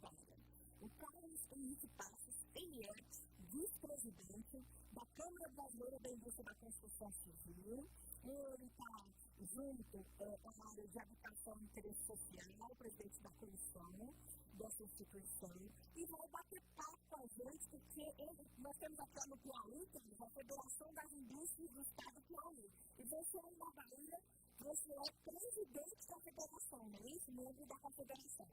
Navarra. O Carlos Henrique Passos, ele é vice-presidente da Câmara Brasileira da Indústria da Construção Civil. Ele está junto à área de habitação e interesse social, presidente da comissão dessa instituição, e vai bater papo com a gente, porque nós temos aqui no Piauí, a Federação das Indústrias do Estado do Piauí. E você é na Bahia, você é presidente da federação, não é isso? Membro da confederação.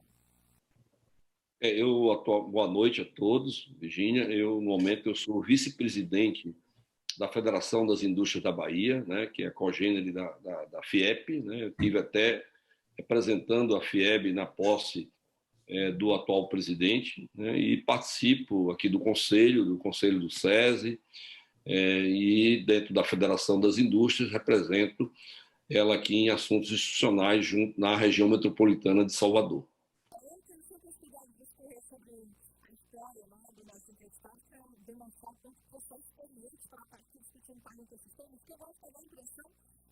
Boa noite a todos, Virgínia. No momento, eu sou vice-presidente da Federação das Indústrias da Bahia, né, que é a cogênere da FIEP. Né? Eu estive até representando a FIEB na posse do atual presidente, né, e participo aqui do conselho do SESI, e dentro da Federação das Indústrias represento ela aqui em assuntos institucionais na região metropolitana de Salvador.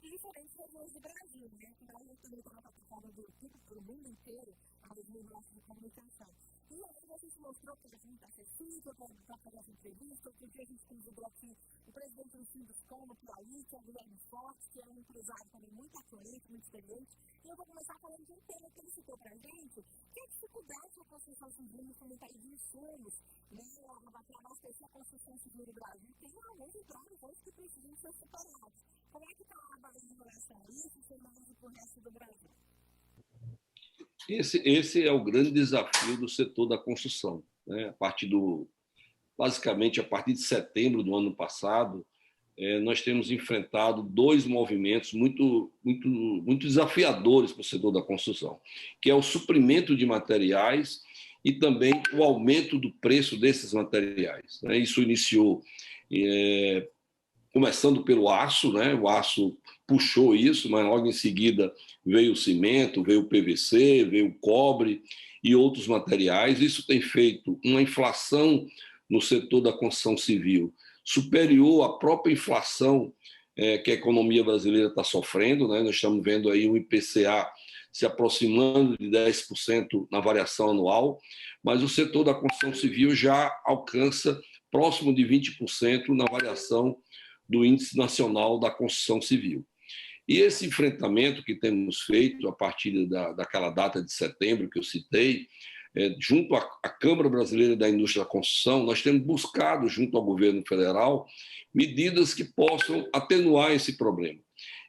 Diferentes regiões do Brasil, né? O Brasil também está participando do mundo inteiro, a região de comunicação. E aí a gente mostrou que a gente está acessível para fazer essa entrevista. Outro dia a gente convidou aqui o presidente do Sinduscom no Piauí, que é o Guilherme Forte, que é um empresário também muito atuante, muito experiente. E eu vou começar falando de um tema que ele citou para a gente, que é a dificuldade da construção civil no comentário de insumos, né? Para abastecer a construção civil do Brasil. Tem alguns entraves que precisam ser superados. Como é que está a Bahia em relação a isso e mais para o resto do Brasil? Esse é o grande desafio do setor da construção, né? Basicamente, a partir de setembro do ano passado, nós temos enfrentado dois movimentos muito desafiadores para o setor da construção, que é o suprimento de materiais e também o aumento do preço desses materiais, né? Isso iniciou começando pelo aço, né? O aço puxou isso, mas logo em seguida veio o cimento, veio o PVC, veio o cobre e outros materiais. Isso tem feito uma inflação no setor da construção civil superior à própria inflação que a economia brasileira está sofrendo, né? Nós estamos vendo aí o IPCA se aproximando de 10% na variação anual, mas o setor da construção civil já alcança próximo de 20% na variação do Índice Nacional da Construção Civil. E esse enfrentamento que temos feito a partir daquela data de setembro que eu citei, junto à Câmara Brasileira da Indústria da Construção, nós temos buscado, junto ao governo federal, medidas que possam atenuar esse problema.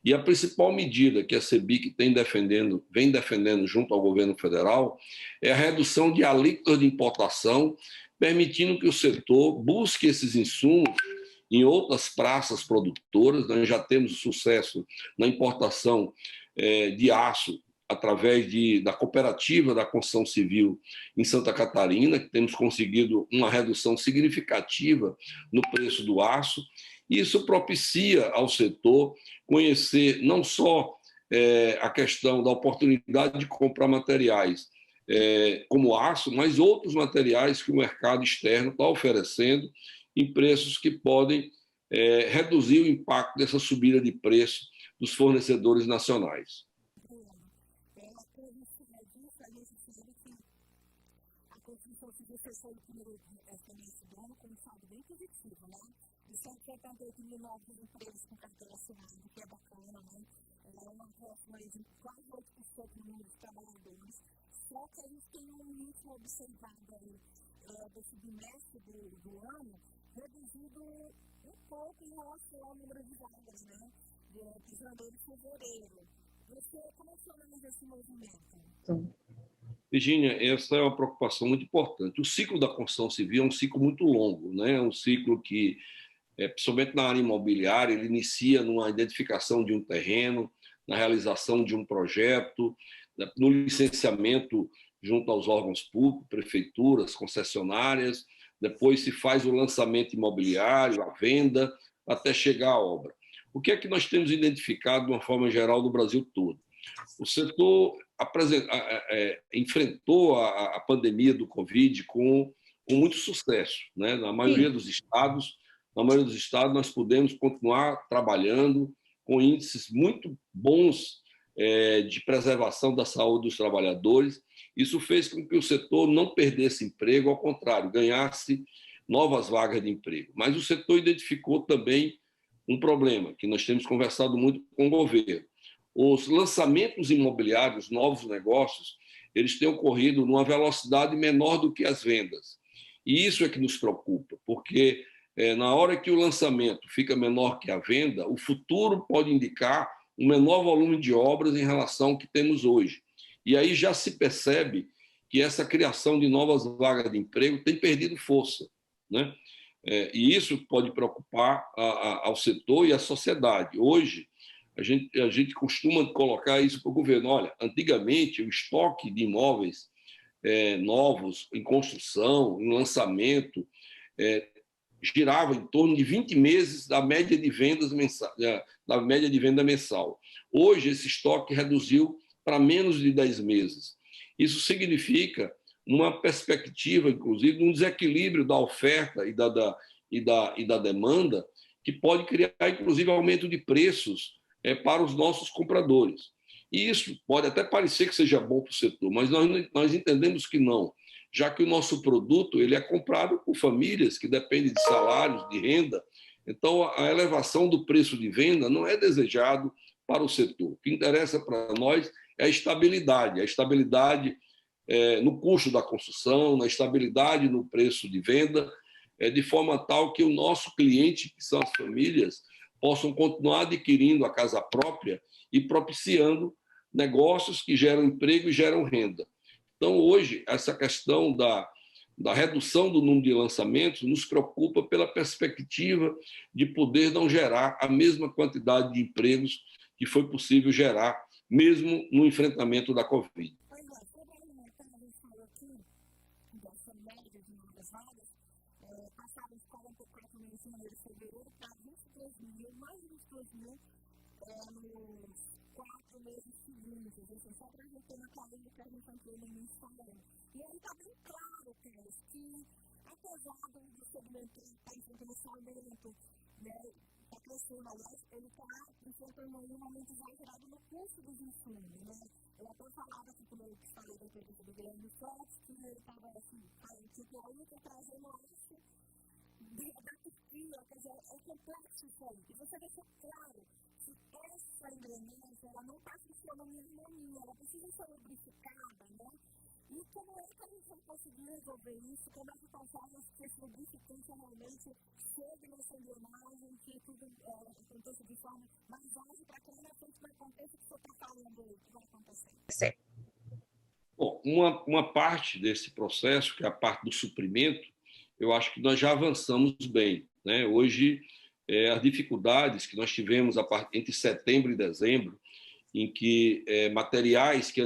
E a principal medida que a CEBIC vem defendendo junto ao governo federal é a redução de alíquotas de importação, permitindo que o setor busque esses insumos em outras praças produtoras. Nós já temos sucesso na importação de aço através da cooperativa da construção civil em Santa Catarina, que temos conseguido uma redução significativa no preço do aço. Isso propicia ao setor conhecer não só a questão da oportunidade de comprar materiais como aço, mas outros materiais que o mercado externo está oferecendo em preços que podem reduzir o impacto dessa subida de preço dos fornecedores nacionais. A construção civil fechou o primeiro semestre do ano com um saldo bem positivo, né? De 178 mil novos empregos com carteira assinada, que é bacana, né? É uma próxima de quase 8% no número de trabalhadores. Só que a gente tem um ritmo observado aí desse bimestre do ano, reduzido um pouco em relação ao número de vagas, né? De janeiro e fevereiro. Como é que você analisa esse movimento? Virgínia, essa é uma preocupação muito importante. O ciclo da construção civil é um ciclo muito longo, né? É um ciclo que, principalmente na área imobiliária, ele inicia numa identificação de um terreno, na realização de um projeto, no licenciamento junto aos órgãos públicos, prefeituras, concessionárias, depois se faz o lançamento imobiliário, a venda, até chegar à obra. O que é que nós temos identificado de uma forma geral no Brasil todo? O setor enfrentou a pandemia do Covid com muito sucesso, né? Na maioria dos estados, nós pudemos continuar trabalhando com índices muito bons de preservação da saúde dos trabalhadores. Isso fez com que o setor não perdesse emprego, ao contrário, ganhasse novas vagas de emprego. Mas o setor identificou também um problema, que nós temos conversado muito com o governo. Os lançamentos imobiliários, novos negócios, eles têm ocorrido numa velocidade menor do que as vendas. E isso é que nos preocupa, porque na hora que o lançamento fica menor que a venda, o futuro pode indicar um menor volume de obras em relação ao que temos hoje. E aí já se percebe que essa criação de novas vagas de emprego tem perdido força, né? E isso pode preocupar ao setor e à sociedade. Hoje, a gente costuma colocar isso para o governo. Olha, antigamente, o estoque de imóveis novos, em construção, em lançamento, girava em torno de 20 meses da média de vendas mensal, da média de venda mensal. Hoje, esse estoque reduziu para menos de 10 meses. Isso significa uma perspectiva, inclusive, de um desequilíbrio da oferta e da demanda, que pode criar, inclusive, aumento de preços para os nossos compradores. E isso pode até parecer que seja bom para o setor, mas nós entendemos que não, já que o nosso produto ele é comprado por famílias que dependem de salários, de renda. Então, a elevação do preço de venda não é desejado para o setor. O que interessa para nós é a estabilidade no custo da construção, na estabilidade no preço de venda, de forma tal que o nosso cliente, que são as famílias, possam continuar adquirindo a casa própria e propiciando negócios que geram emprego e geram renda. Então, hoje, essa questão da redução do número de lançamentos nos preocupa pela perspectiva de poder não gerar a mesma quantidade de empregos que foi possível gerar, mesmo no enfrentamento da Covid. Passaram de 44 mil em janeiro e fevereiro para 23 mil, mais de 22 mil nos 4 meses seguintes. Assim, só para a gente ter uma clareza que a gente ampliou no Instagram. E aí está bem claro, Carlos, que apesar do segmento estar enfrentando esse aumento, né, está crescendo, aliás, ele está enfrentando um aumento exagerado no custo dos insumos, né? Eu até falava aqui, como eu falei da entrevista do Guilherme Fortes, que ele estava assim, tipo, a única trazendo isso da Turquia, quer dizer, é complexo isso aí. E você deixou claro que essa engrenagem, ela não está funcionando em harmonia, ela precisa ser lubrificada, né? E como é que a gente vai conseguir resolver isso? Como é que pensamos que esse lubrificante realmente chegue nessa engrenagem, que tudo aconteça de forma mais ágil para que lá na frente não aconteça o que você está falando que vai acontecer? Sim. Bom, uma parte desse processo, que é a parte do suprimento, eu acho que nós já avançamos bem, né? Hoje, as dificuldades que nós tivemos entre setembro e dezembro, em que materiais que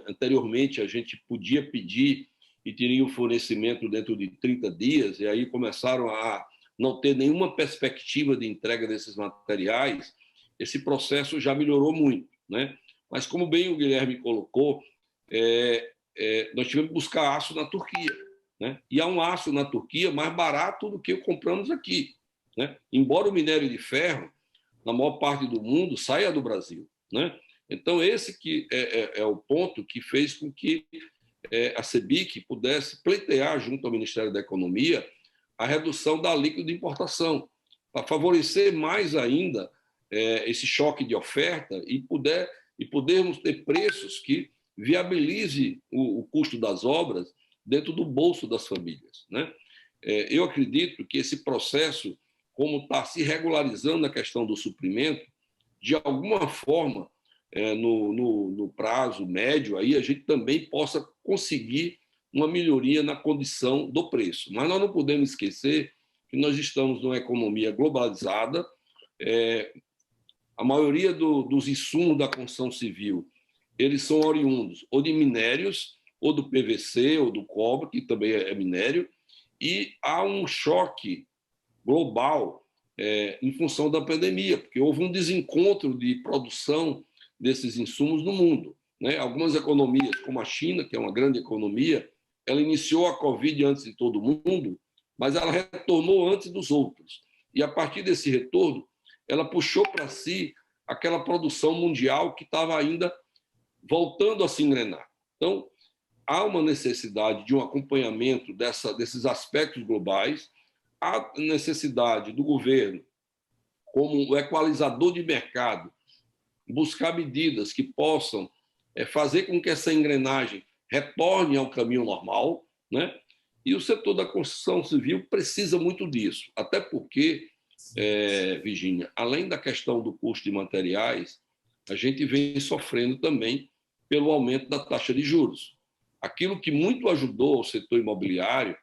anteriormente a gente podia pedir e teria o fornecimento dentro de 30 dias, e aí começaram a não ter nenhuma perspectiva de entrega desses materiais, esse processo já melhorou muito, né? Mas, como bem o Guilherme colocou, nós tivemos que buscar aço na Turquia, né? E há um aço na Turquia mais barato do que o compramos aqui, né? Embora o minério de ferro, na maior parte do mundo, saia do Brasil, né? Então, esse que é o ponto que fez com que a CEBIC pudesse pleitear, junto ao Ministério da Economia, a redução da alíquota de importação, para favorecer mais ainda esse choque de oferta e podermos ter preços que viabilize o custo das obras dentro do bolso das famílias, né? Eu acredito que esse processo, como está se regularizando a questão do suprimento, de alguma forma, no prazo médio, aí a gente também possa conseguir uma melhoria na condição do preço. Mas nós não podemos esquecer que nós estamos numa economia globalizada, a maioria dos insumos da construção civil, eles são oriundos ou de minérios, ou do PVC, ou do cobre, que também é minério, e há um choque global em função da pandemia, porque houve um desencontro de produção desses insumos no mundo, né? Algumas economias, como a China, que é uma grande economia, ela iniciou a Covid antes de todo mundo, mas ela retornou antes dos outros. E, a partir desse retorno, ela puxou para si aquela produção mundial que estava ainda voltando a se engrenar. Então, há uma necessidade de um acompanhamento desses aspectos globais, há necessidade do governo, como o equalizador de mercado, buscar medidas que possam fazer com que essa engrenagem retorne ao caminho normal, né? E o setor da construção civil precisa muito disso, até porque, Virgínia, além da questão do custo de materiais, a gente vem sofrendo também pelo aumento da taxa de juros. Aquilo que muito ajudou o setor imobiliário,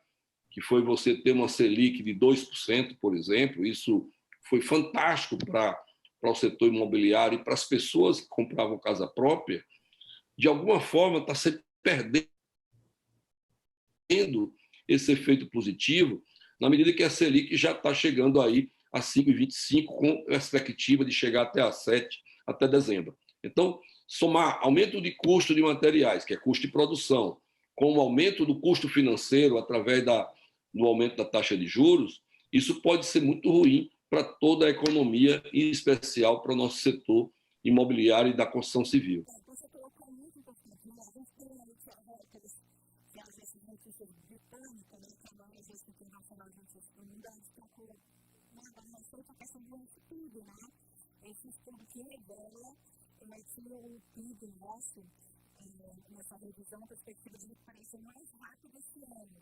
que foi você ter uma Selic de 2%, por exemplo, isso foi fantástico para o setor imobiliário e para as pessoas que compravam casa própria, de alguma forma está se perdendo esse efeito positivo, na medida que a Selic já está chegando aí a 5,25, com perspectiva de chegar até a 7 até dezembro. Então, somar aumento de custo de materiais, que é custo de produção, com o aumento do custo financeiro através do aumento da taxa de juros, isso pode ser muito ruim para toda a economia, em especial para o nosso setor imobiliário e da construção civil. Você colocou muito importante, né? A gente tem aí que às vezes notícias britânicas, né? Que é uma agência internacional de notícias comunidades, procura uma certa questão do estudo, né? Esse estudo que revela que o PIB nosso, nessa revisão, a perspectiva de recuperação mais rápida esse ano.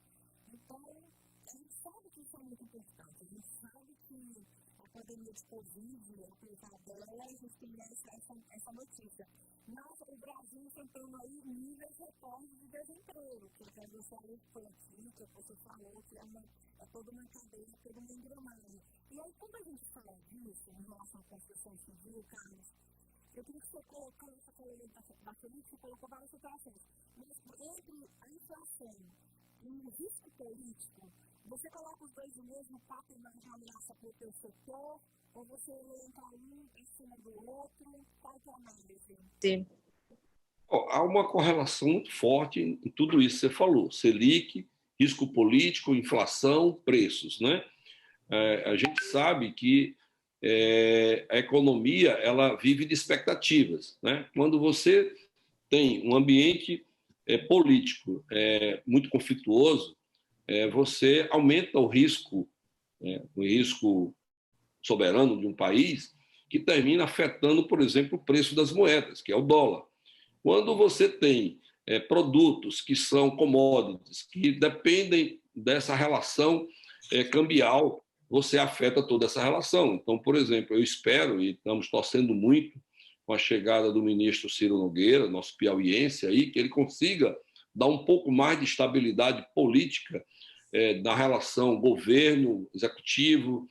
Então, a gente sabe que isso é muito importante. A gente sabe que a pandemia de Covid, apesar dela, a gente tem essa notícia. Mas o Brasil enfrentando aí níveis recordes de desemprego, que a gente foi aqui, que você falou, que é toda uma cadeia, toda uma engrenagem. E aí, quando a gente fala disso, em relação à construção civil, Carlos, eu queria que você colocasse essa orientação da política, você colocou várias situações. Mas entre a inflação e o risco político, você coloca os dois no mesmo patamar de ameaça para o teu setor, ou você elenca um em cima do outro? Qual que é a análise? Sim. Há uma correlação muito forte em tudo isso que você falou. Selic, risco político, inflação, preços, né? A gente sabe que a economia ela vive de expectativas, né? Quando você tem um ambiente político muito conflituoso, você aumenta o risco soberano de um país, que termina afetando, por exemplo, o preço das moedas, que é o dólar. Quando você tem produtos que são commodities, que dependem dessa relação cambial, você afeta toda essa relação. Então, por exemplo, eu espero, e estamos torcendo muito com a chegada do ministro Ciro Nogueira, nosso piauiense aí, que ele consiga dar um pouco mais de estabilidade política na relação governo, executivo,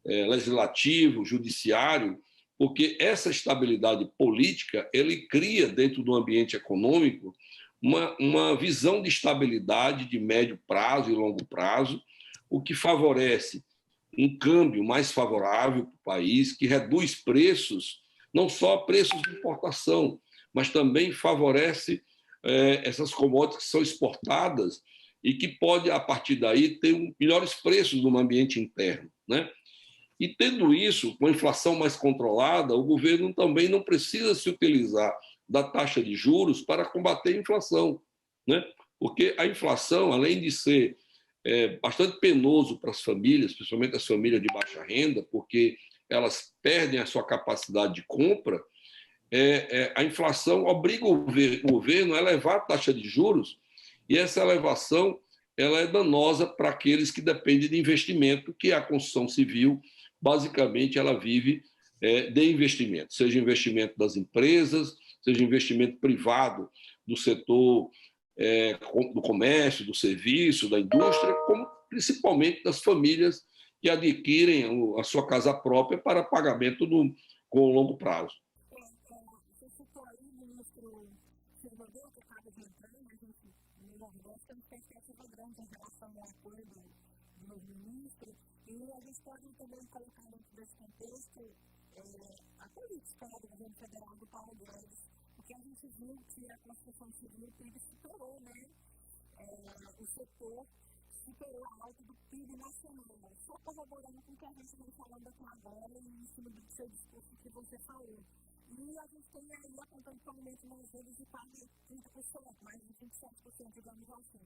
legislativo, judiciário, porque essa estabilidade política ele cria dentro do ambiente econômico uma visão de estabilidade de médio prazo e longo prazo, o que favorece um câmbio mais favorável para o país, que reduz preços, não só preços de importação, mas também favorece essas commodities que são exportadas e que pode, a partir daí, ter melhores preços no ambiente interno, né? E tendo isso, com a inflação mais controlada, o governo também não precisa se utilizar da taxa de juros para combater a inflação, né? Porque a inflação, além de ser bastante penoso para as famílias, principalmente as famílias de baixa renda, porque elas perdem a sua capacidade de compra, a inflação obriga o governo a elevar a taxa de juros, e essa elevação ela é danosa para aqueles que dependem de investimento, que é a construção civil. Basicamente, ela vive de investimento, seja investimento das empresas, seja investimento privado do setor do comércio, do serviço, da indústria, como principalmente das famílias que adquirem a sua casa própria para pagamento com longo prazo. Você citou aí o ministro Ciro Nogueira, que acaba de entrar, mas no Nordeste temos perspectiva grande em relação ao apoio do novo ministro, e a gente pode também colocar dentro desse contexto a política do governo federal do Paulo Guedes, porque a gente viu que a construção civil superou, né, o setor superou a alta do PIB nacional. Só corroborando com o que a gente vem falando aqui agora e em cima do seu discurso que você falou. E a gente tem aí apontando para um aumento nas vendas de quase 30%, mais de 27%, digamos assim.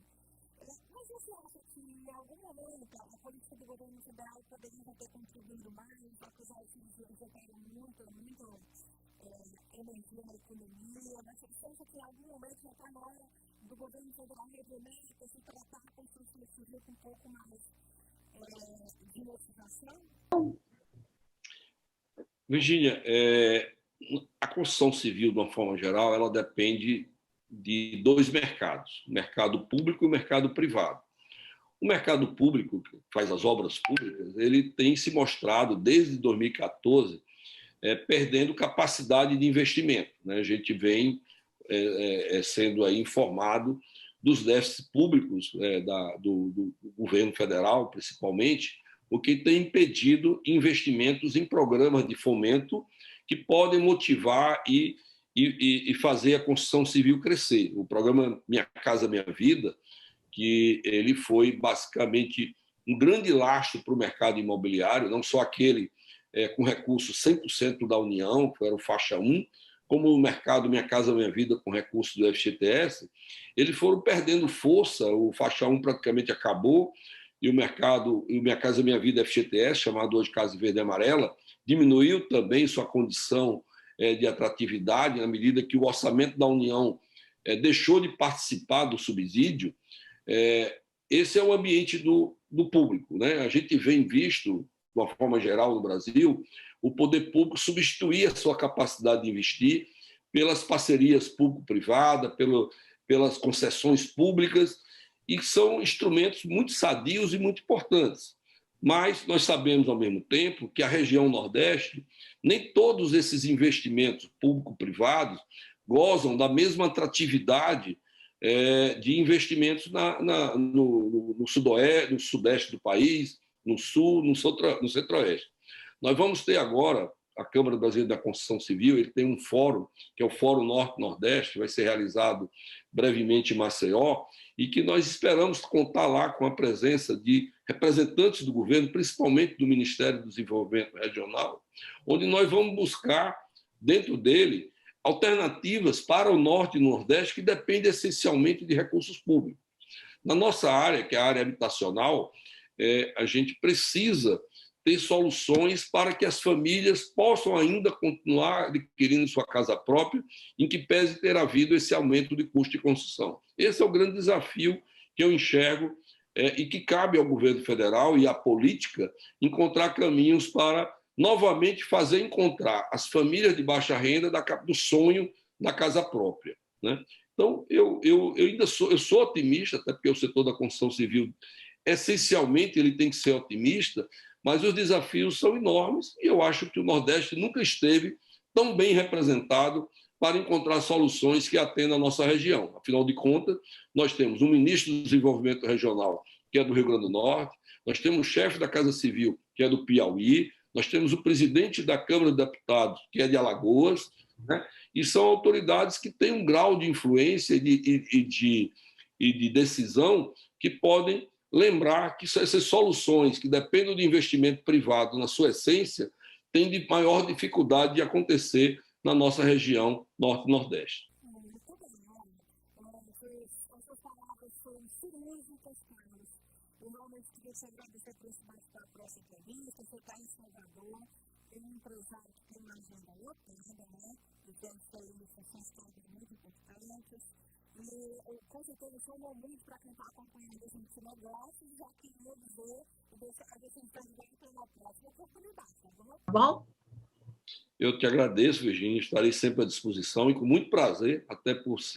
Mas você acha que, em algum momento, a política do governo federal poderia ter contribuído mais, apesar de que eles botaram muita energia na economia, mas você acha que, em algum momento, já está na hora do governo federal rever se tratar a construção civil com um pouco mais de motivação? Virgínia, a construção civil, de uma forma geral, ela depende de dois mercados, o mercado público e o mercado privado. O mercado público, que faz as obras públicas, ele tem se mostrado, desde 2014, perdendo capacidade de investimento, né? A gente vem sendo aí informado dos déficits públicos do governo federal, principalmente, o que tem impedido investimentos em programas de fomento que podem motivar e fazer a construção civil crescer. O programa Minha Casa Minha Vida, que ele foi basicamente um grande lastro para o mercado imobiliário, não só aquele com recursos 100% da União, que era o faixa 1, como o mercado Minha Casa Minha Vida com recursos do FGTS, eles foram perdendo força, o faixa 1 praticamente acabou, e o mercado, e o Minha Casa Minha Vida FGTS, chamado hoje Casa Verde e Amarela, diminuiu também sua condição de atratividade, na medida que o orçamento da União deixou de participar do subsídio. Esse é o ambiente do público, né? A gente vem visto, de uma forma geral no Brasil, o poder público substituir a sua capacidade de investir pelas parcerias público-privada, pelas concessões públicas, e são instrumentos muito sadios e muito importantes. Mas nós sabemos, ao mesmo tempo, que a região Nordeste, nem todos esses investimentos público-privados gozam da mesma atratividade de investimentos no Sudoeste, no Sudeste do país, no Sul, no Centro-Oeste. Nós vamos ter agora, a Câmara Brasileira da Construção Civil, ele tem um fórum, que é o Fórum Norte-Nordeste, que vai ser realizado brevemente em Maceió, e que nós esperamos contar lá com a presença de representantes do governo, principalmente do Ministério do Desenvolvimento Regional, onde nós vamos buscar, dentro dele, alternativas para o Norte e Nordeste que dependem essencialmente de recursos públicos. Na nossa área, que é a área habitacional, a gente precisa ter soluções para que as famílias possam ainda continuar adquirindo sua casa própria, em que pese ter havido esse aumento de custo de construção. Esse é o grande desafio que eu enxergo e que cabe ao governo federal e à política encontrar caminhos para novamente fazer encontrar as famílias de baixa renda do sonho da casa própria, né? Então, eu ainda sou otimista, até porque o setor da construção civil, essencialmente, ele tem que ser otimista, mas os desafios são enormes e eu acho que o Nordeste nunca esteve tão bem representado para encontrar soluções que atendam a nossa região. Afinal de contas, nós temos um ministro do Desenvolvimento Regional, que é do Rio Grande do Norte, nós temos o chefe da Casa Civil, que é do Piauí, nós temos o presidente da Câmara de Deputados, que é de Alagoas, né? E são autoridades que têm um grau de influência e de decisão que podem lembrar que essas soluções que dependem do investimento privado na sua essência têm de maior dificuldade de acontecer na nossa região Norte-Nordeste. Muito bem, essas palavras foram cirúrgicas, Carlos. Eu realmente queria te agradecer por esse bate-papo para essa entrevista. Você está em Salvador, tem um empresário que tem uma agenda lotada, né? E tem funções muito importantes. E com certeza foi um momento para quem está acompanhando esse negócio, já queria dizer e deixar a gente entender pela próxima oportunidade, tá bom? Eu te agradeço, Virgínia, estarei sempre à disposição e com muito prazer, até por ser